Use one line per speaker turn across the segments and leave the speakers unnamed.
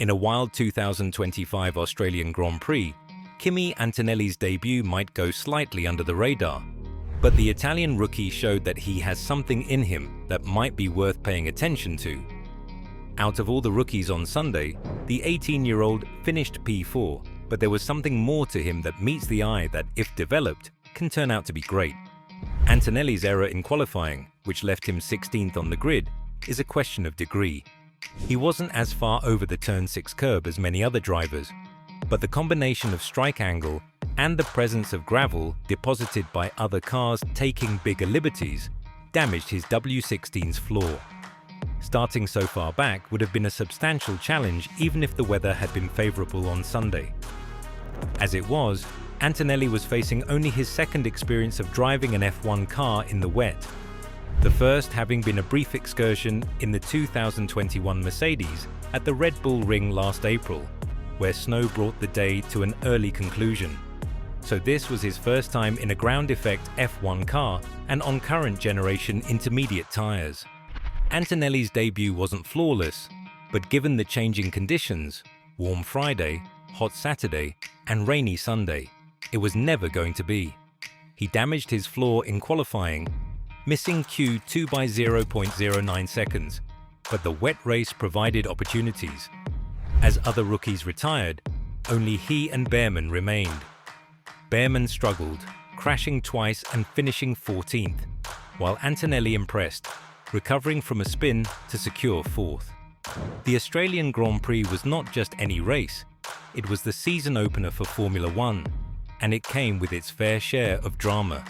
In a wild 2025 Australian Grand Prix, Kimi Antonelli's debut might go slightly under the radar, but the Italian rookie showed that he has something in him that might be worth paying attention to. Out of all the rookies on Sunday, the 18-year-old finished P4, but there was something more to him that meets the eye that, if developed, can turn out to be great. Antonelli's error in qualifying, which left him 16th on the grid, is a question of degree. He wasn't as far over the turn 6 curb as many other drivers, but the combination of strike angle and the presence of gravel deposited by other cars taking bigger liberties damaged his W16's floor. Starting so far back would have been a substantial challenge even if the weather had been favorable on Sunday. As it was, Antonelli was facing only his second experience of driving an F1 car in the wet, the first having been a brief excursion in the 2021 Mercedes at the Red Bull Ring last April, where snow brought the day to an early conclusion. So this was his first time in a ground effect F1 car and on current generation intermediate tyres. Antonelli's debut wasn't flawless, but given the changing conditions, warm Friday, hot Saturday, and rainy Sunday, it was never going to be. He damaged his floor in qualifying, missing Q2 by 0.09 seconds, but the wet race provided opportunities. As other rookies retired, only he and Behrman remained. Behrman struggled, crashing twice and finishing 14th, while Antonelli impressed, recovering from a spin to secure 4th. The Australian Grand Prix was not just any race, it was the season opener for Formula One, and it came with its fair share of drama.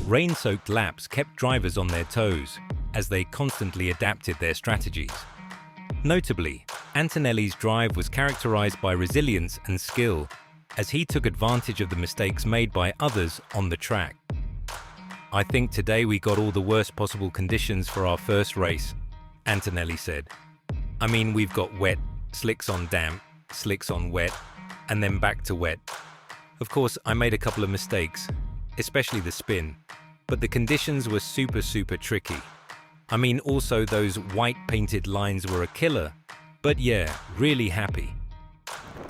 Rain-soaked laps kept drivers on their toes as they constantly adapted their strategies. Notably, Antonelli's drive was characterized by resilience and skill, as he took advantage of the mistakes made by others on the track. "I think today we got all the worst possible conditions for our first race," Antonelli said. "I mean, we've got wet, slicks on damp, slicks on wet, and then back to wet. Of course, I made a couple of mistakes, especially the spin, but the conditions were super tricky. I mean, also those white painted lines were a killer, but yeah, really happy."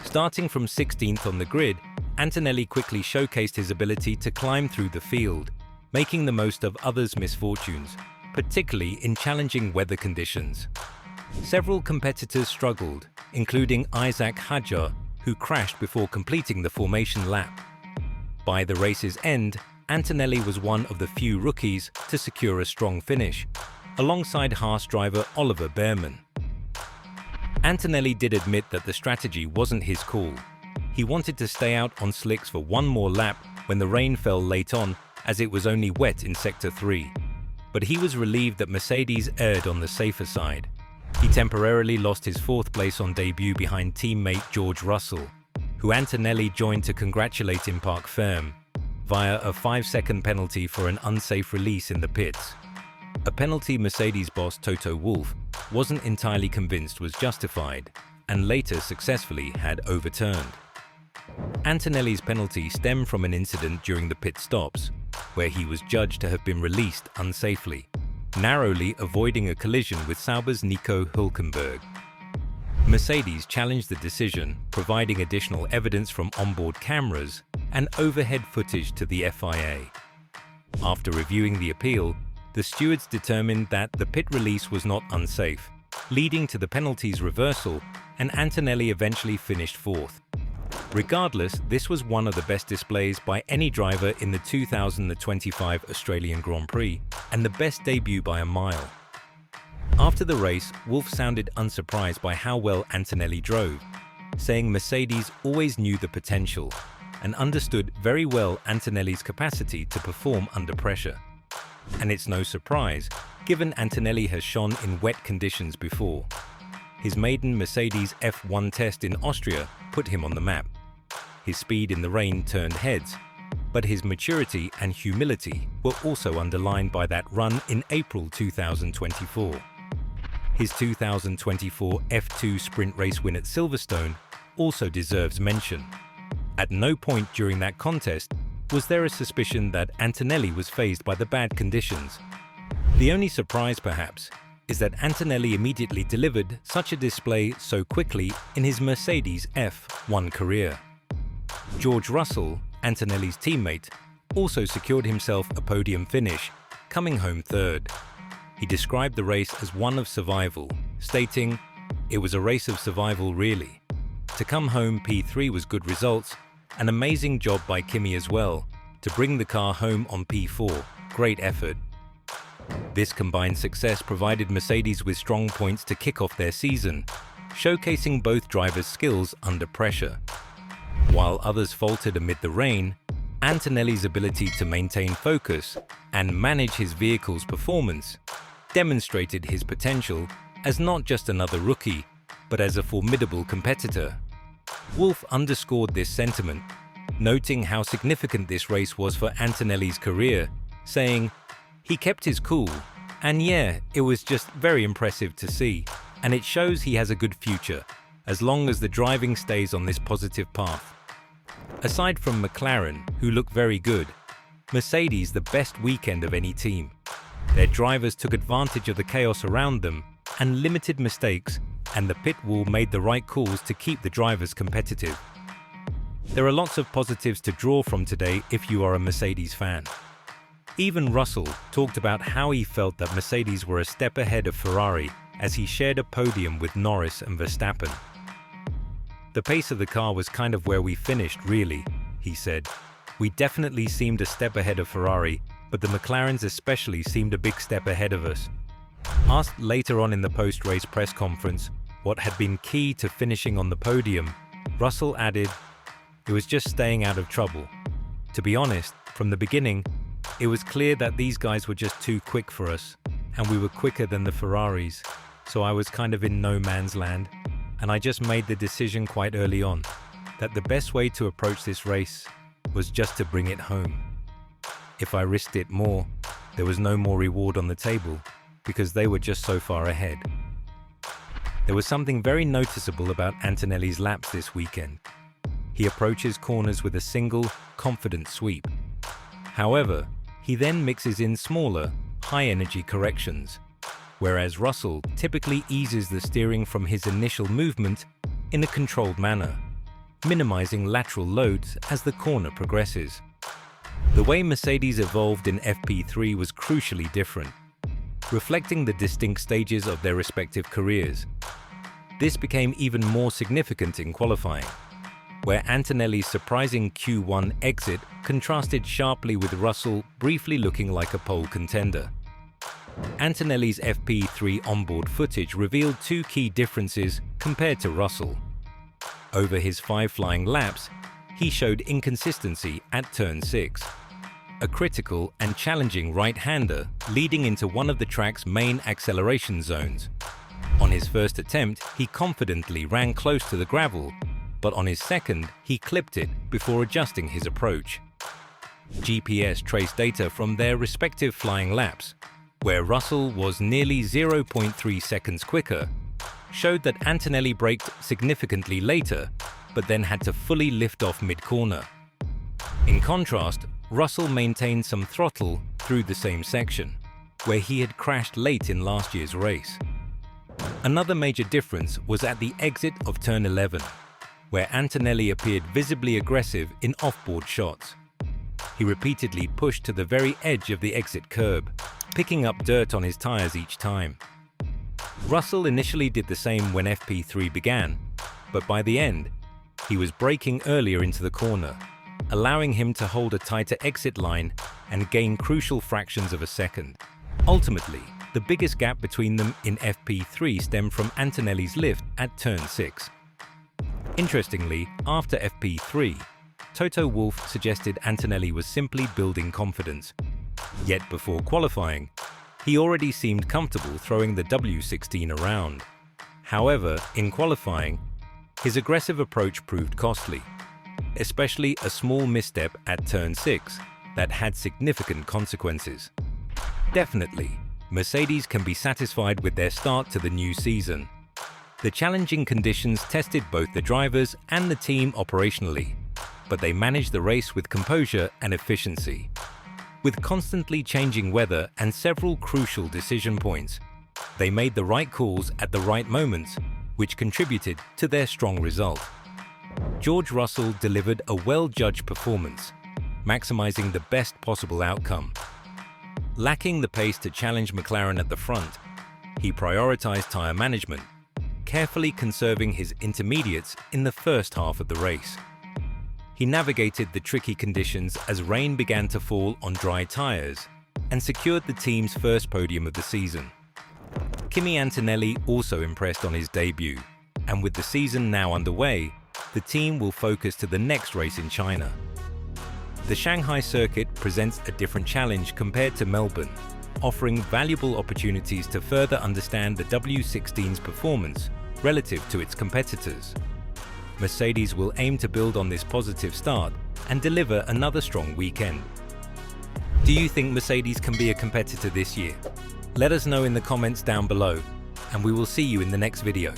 Starting from 16th on the grid, Antonelli quickly showcased his ability to climb through the field, making the most of others' misfortunes, particularly in challenging weather conditions. Several competitors struggled, including Isaac Hadjar, who crashed before completing the formation lap. By the race's end, Antonelli was one of the few rookies to secure a strong finish, alongside Haas driver Oliver Behrman. Antonelli did admit that the strategy wasn't his call. He wanted to stay out on slicks for one more lap when the rain fell late on, as it was only wet in Sector 3. But he was relieved that Mercedes erred on the safer side. He temporarily lost his 4th place on debut behind teammate George Russell, who Antonelli joined to congratulate in Parc Ferme, via a 5-second penalty for an unsafe release in the pits. A penalty Mercedes boss Toto Wolff wasn't entirely convinced was justified, and later successfully had overturned. Antonelli's penalty stemmed from an incident during the pit stops, where he was judged to have been released unsafely, narrowly avoiding a collision with Sauber's Nico Hülkenberg. Mercedes challenged the decision, providing additional evidence from onboard cameras and overhead footage to the FIA. After reviewing the appeal, the stewards determined that the pit release was not unsafe, leading to the penalty's reversal, and Antonelli eventually finished 4th. Regardless, this was one of the best displays by any driver in the 2025 Australian Grand Prix, and the best debut by a mile. After the race, Wolff sounded unsurprised by how well Antonelli drove, saying Mercedes always knew the potential and understood very well Antonelli's capacity to perform under pressure. And it's no surprise, given Antonelli has shone in wet conditions before. His maiden Mercedes F1 test in Austria put him on the map. His speed in the rain turned heads, but his maturity and humility were also underlined by that run in April 2024. His 2024 F2 sprint race win at Silverstone also deserves mention. At no point during that contest was there a suspicion that Antonelli was fazed by the bad conditions. The only surprise, perhaps, is that Antonelli immediately delivered such a display so quickly in his Mercedes F1 career. George Russell, Antonelli's teammate, also secured himself a podium finish, coming home third. He described the race as one of survival, stating, "It was a race of survival really. To come home P3 was good results, an amazing job by Kimi as well. To bring the car home on P4, great effort." This combined success provided Mercedes with strong points to kick off their season, showcasing both drivers' skills under pressure. While others faltered amid the rain, Antonelli's ability to maintain focus and manage his vehicle's performance demonstrated his potential as not just another rookie, but as a formidable competitor. Wolff underscored this sentiment, noting how significant this race was for Antonelli's career, saying, "He kept his cool, and yeah, it was just very impressive to see, and it shows he has a good future, as long as the driving stays on this positive path." Aside from McLaren, who look very good, Mercedes the best weekend of any team. Their drivers took advantage of the chaos around them and limited mistakes, and the pit wall made the right calls to keep the drivers competitive. There are lots of positives to draw from today if you are a Mercedes fan. Even Russell talked about how he felt that Mercedes were a step ahead of Ferrari as he shared a podium with Norris and Verstappen. "The pace of the car was kind of where we finished, really," he said. "We definitely seemed a step ahead of Ferrari, but the McLarens especially seemed a big step ahead of us." Asked later on in the post-race press conference what had been key to finishing on the podium, Russell added, "It was just staying out of trouble. To be honest, from the beginning, it was clear that these guys were just too quick for us, and we were quicker than the Ferraris, so I was kind of in no man's land, and I just made the decision quite early on that the best way to approach this race was just to bring it home. If I risked it more, there was no more reward on the table because they were just so far ahead." There was something very noticeable about Antonelli's laps this weekend. He approaches corners with a single, confident sweep. However, he then mixes in smaller, high-energy corrections, whereas Russell typically eases the steering from his initial movement in a controlled manner, minimizing lateral loads as the corner progresses. The way Mercedes evolved in FP3 was crucially different, reflecting the distinct stages of their respective careers. This became even more significant in qualifying, where Antonelli's surprising Q1 exit contrasted sharply with Russell briefly looking like a pole contender. Antonelli's FP3 onboard footage revealed two key differences compared to Russell. Over his 5 flying laps, he showed inconsistency at turn 6, a critical and challenging right-hander leading into one of the track's main acceleration zones. On his first attempt, he confidently ran close to the gravel, but on his second, he clipped it before adjusting his approach. GPS traced data from their respective flying laps, where Russell was nearly 0.3 seconds quicker, showed that Antonelli braked significantly later, but then had to fully lift off mid-corner. In contrast, Russell maintained some throttle through the same section, where he had crashed late in last year's race. Another major difference was at the exit of turn 11, where Antonelli appeared visibly aggressive in off-board shots. He repeatedly pushed to the very edge of the exit curb, picking up dirt on his tires each time. Russell initially did the same when FP3 began, but by the end, he was braking earlier into the corner, allowing him to hold a tighter exit line and gain crucial fractions of a second. Ultimately, the biggest gap between them in FP3 stemmed from Antonelli's lift at turn 6. Interestingly, after FP3, Toto Wolff suggested Antonelli was simply building confidence. Yet before qualifying, he already seemed comfortable throwing the W16 around. However, in qualifying, his aggressive approach proved costly, especially a small misstep at turn 6 that had significant consequences. Definitely, Mercedes can be satisfied with their start to the new season. The challenging conditions tested both the drivers and the team operationally, but they managed the race with composure and efficiency. With constantly changing weather and several crucial decision points, They made the right calls at the right moments, which contributed to their strong result. George Russell delivered a well-judged performance, maximizing the best possible outcome. Lacking the pace to challenge McLaren at the front, he prioritized tire management, carefully conserving his intermediates in the first half of the race. He navigated the tricky conditions as rain began to fall on dry tires and secured the team's first podium of the season. Kimi Antonelli also impressed on his debut, and with the season now underway, the team will focus to the next race in China. The Shanghai circuit presents a different challenge compared to Melbourne, offering valuable opportunities to further understand the W16's performance relative to its competitors. Mercedes will aim to build on this positive start and deliver another strong weekend. Do you think Mercedes can be a competitor this year? Let us know in the comments down below, and we will see you in the next video.